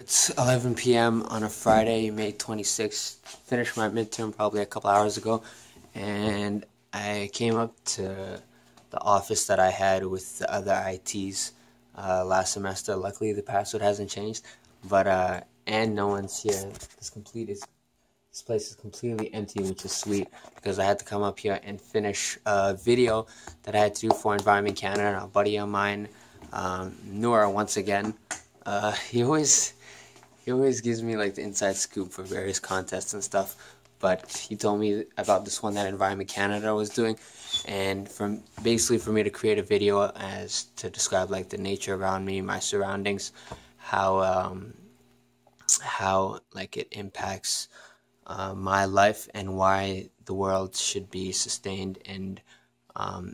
It's 11 p.m. on a Friday, May 26th. Finished my midterm probably a couple hours ago, and I came up to the office that I had with the other ITs last semester. Luckily, the password hasn't changed, but and no one's here. This place is completely empty, which is sweet because I had to come up here and finish a video that I had to do for Environment Canada. A buddy of mine, Noor, once again, uh, he always he always gives me like the inside scoop for various contests and stuff. But he told me about this one that Environment Canada was doing, and from basically for me to create a video as to describe like the nature around me, my surroundings, how how like it impacts my life and why the world should be sustained and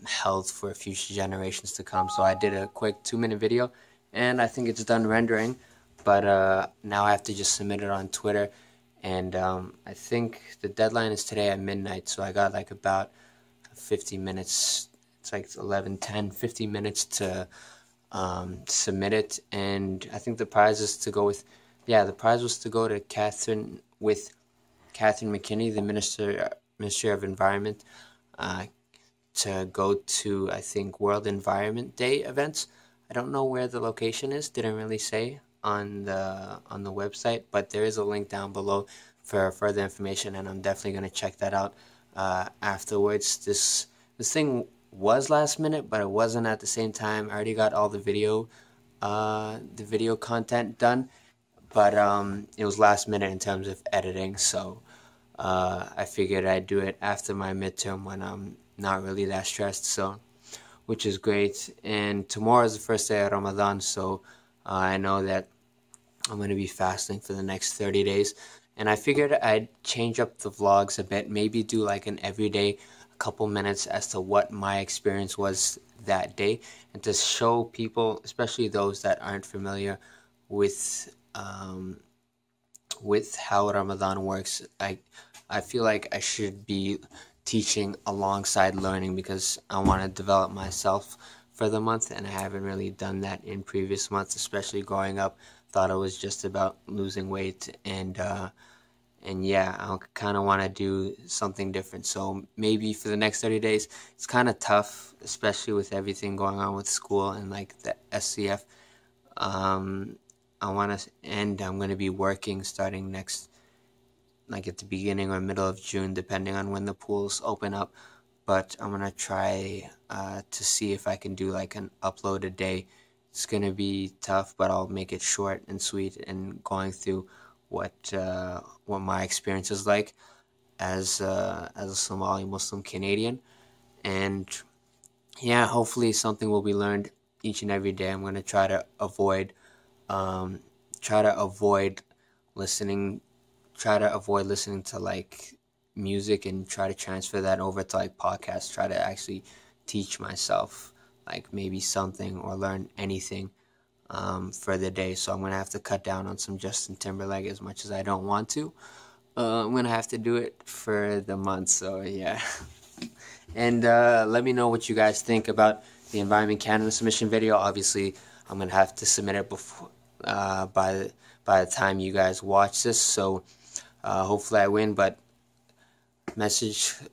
held for future generations to come. So I did a quick 2-minute video, and I think it's done rendering. But now I have to just submit it on Twitter, and I think the deadline is today at midnight. So I got like about 50 minutes. It's like 11:10, 50 minutes to submit it, and I think the prize is to go with, yeah, the prize was to go to Catherine McKinney, the Ministry of Environment, to go to, I think, World Environment Day events. I don't know where the location is. Didn't really say on the website, but there is a link down below for further information, and I'm definitely gonna check that out afterwards. This thing was last minute, but it wasn't at the same time. I already got all the video content done, but it was last minute in terms of editing. So I figured I'd do it after my midterm when I'm not really that stressed. So, which is great. And tomorrow is the first day of Ramadan, so I know that I'm going to be fasting for the next 30 days. And I figured I'd change up the vlogs a bit, maybe do like an everyday, a couple minutes as to what my experience was that day, and to show people, especially those that aren't familiar with how Ramadan works. I feel like I should be teaching alongside learning because I want to develop myself for the month, and I haven't really done that in previous months, especially growing up. Thought it was just about losing weight, and yeah, I kind of want to do something different. So maybe for the next 30 days, it's kind of tough, especially with everything going on with school and like the SCF. I want to end. I'm going to be working starting next, like at the beginning or middle of June, depending on when the pools open up. But I'm gonna try to see if I can do like an upload a day. It's gonna be tough, but I'll make it short and sweet, and going through what my experience is like as a Somali Muslim Canadian. And yeah, hopefully something will be learned each and every day. I'm gonna um, try to avoid listening to like music, and try to transfer that over to like podcasts. Try to actually teach myself like maybe something or learn anything for the day. So I'm gonna have to cut down on some Justin Timberlake as much as I don't want to. I'm gonna have to do it for the month. So yeah. And let me know what you guys think about the Environment Canada submission video. Obviously, I'm gonna have to submit it before by the time you guys watch this. So hopefully I win, but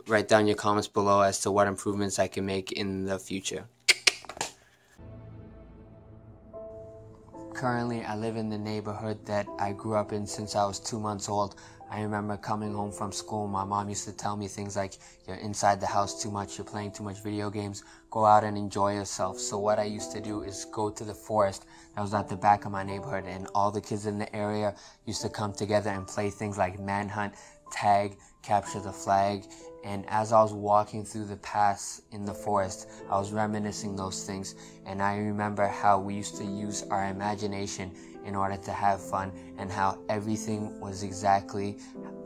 write down your comments below as to what improvements I can make in the future. Currently, I live in the neighborhood that I grew up in since I was 2 months old. I remember coming home from school, my mom used to tell me things like, you're inside the house too much, you're playing too much video games, go out and enjoy yourself. So what I used to do is go to the forest that was at the back of my neighborhood, and all the kids in the area used to come together and play things like manhunt, tag, capture the flag. And as I was walking through the paths in the forest, I was reminiscing those things, and I remember how we used to use our imagination in order to have fun, and how everything was exactly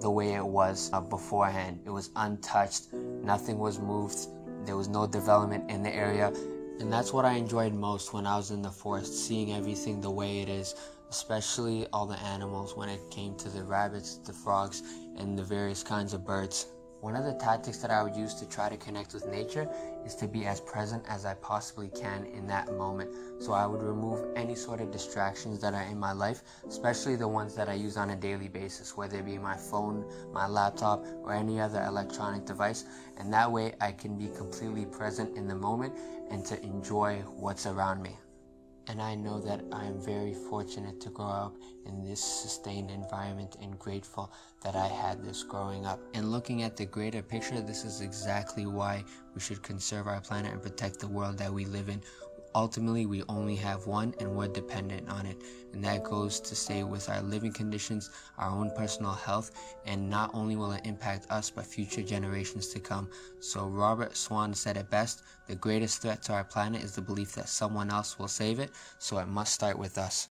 the way it was beforehand. It was untouched, nothing was moved, there was no development in the area. And that's what I enjoyed most when I was in the forest, seeing everything the way it is, especially all the animals when it came to the rabbits, the frogs, and the various kinds of birds. One of the tactics that I would use to try to connect with nature is to be as present as I possibly can in that moment. So I would remove any sort of distractions that are in my life, especially the ones that I use on a daily basis, whether it be my phone, my laptop, or any other electronic device. And that way I can be completely present in the moment and to enjoy what's around me. And I know that I am very fortunate to grow up in this sustained environment and grateful that I had this growing up. And looking at the greater picture, this is exactly why we should conserve our planet and protect the world that we live in. Ultimately, we only have one and we're dependent on it. And that goes to say with our living conditions, our own personal health, and not only will it impact us, but future generations to come. So Robert Swan said it best, the greatest threat to our planet is the belief that someone else will save it, so it must start with us.